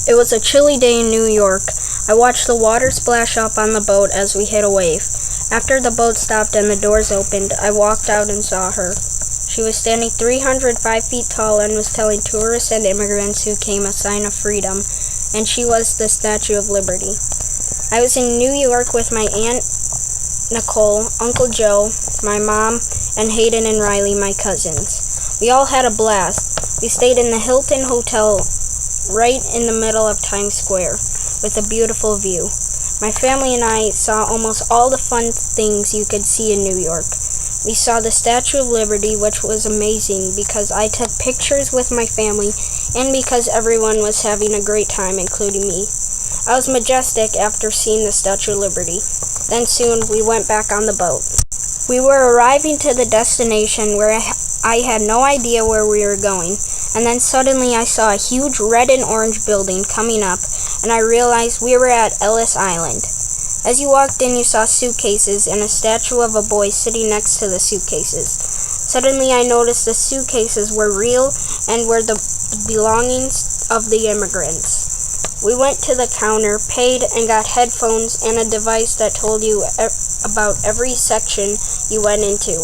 It was a chilly day in New York. I watched the water splash up on the boat as we hit a wave. After the boat stopped and the doors opened, I walked out and saw her. She was standing 305 feet tall and was telling tourists and immigrants who came a sign of freedom, and she was the Statue of Liberty. I was in New York with my Aunt Nicole, Uncle Joe, my mom, and Hayden and Riley, my cousins. We all had a blast. We stayed in the Hilton Hotel right in the middle of Times Square with a beautiful view. My family and I saw almost all the fun things you could see in New York. We saw the Statue of Liberty, which was amazing because I took pictures with my family and because everyone was having a great time, including me. I was majestic after seeing the Statue of Liberty. Then soon we went back on the boat. We were arriving to the destination where I had no idea where we were going, and then suddenly I saw a huge red and orange building coming up, and I realized we were at Ellis Island. As you walked in, you saw suitcases and a statue of a boy sitting next to the suitcases. Suddenly I noticed the suitcases were real and were the belongings of the immigrants. We went to the counter, paid, and got headphones and a device that told you about every section you went into.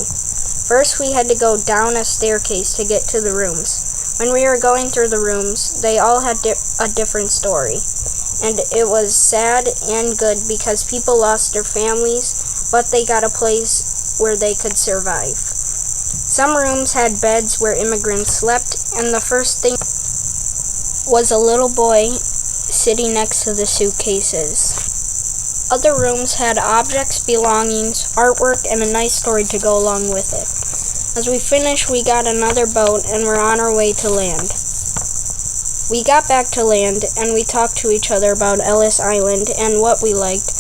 First, we had to go down a staircase to get to the rooms. When we were going through the rooms, they all had a different story. And it was sad and good because people lost their families, but they got a place where they could survive. Some rooms had beds where immigrants slept, and the first thing was a little boy sitting next to the suitcases. Other rooms had objects, belongings, artwork, and a nice story to go along with it. As we finished, we got another boat and were on our way to land. We got back to land and we talked to each other about Ellis Island and what we liked.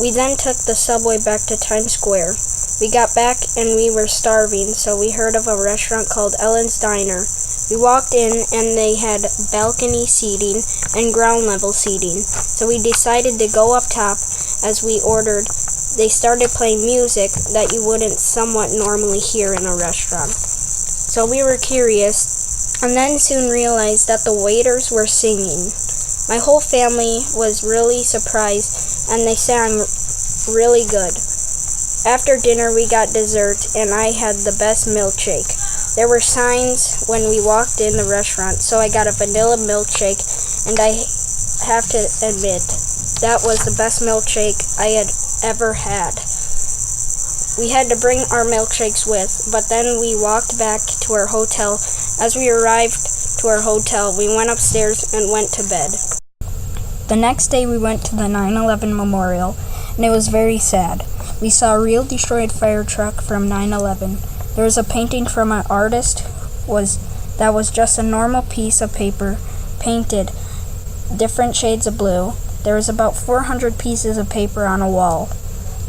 We then took the subway back to Times Square. We got back and we were starving, so we heard of a restaurant called Ellen's Diner. We walked in and they had balcony seating and ground level seating, so we decided to go up top. As we ordered, they started playing music that you wouldn't somewhat normally hear in a restaurant. So we were curious, and then soon realized that the waiters were singing. My whole family was really surprised, and they sang really good. After dinner, we got dessert, and I had the best milkshake. There were signs when we walked in the restaurant, so I got a vanilla milkshake, and I have to admit, that was the best milkshake I had ever had. We had to bring our milkshakes with, but then we walked back to our hotel. As we arrived to our hotel, we went upstairs and went to bed. The next day we went to the 9/11 memorial, and it was very sad. We saw a real destroyed fire truck from 9/11. There was a painting from an artist that was just a normal piece of paper painted different shades of blue. There was about 400 pieces of paper on a wall.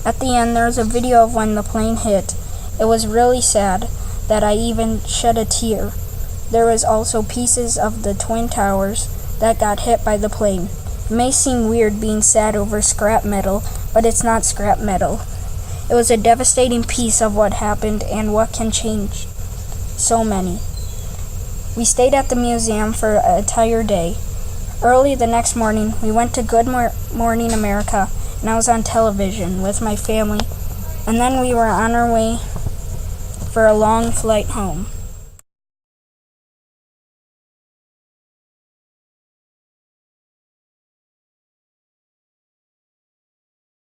At the end, there was a video of when the plane hit. It was really sad that I even shed a tear. There was also pieces of the Twin Towers that got hit by the plane. It may seem weird being sad over scrap metal, but it's not scrap metal. It was a devastating piece of what happened and what can change so many. We stayed at the museum for an entire day. Early the next morning, we went to Good Morning America, and I was on television with my family, and then we were on our way for a long flight home.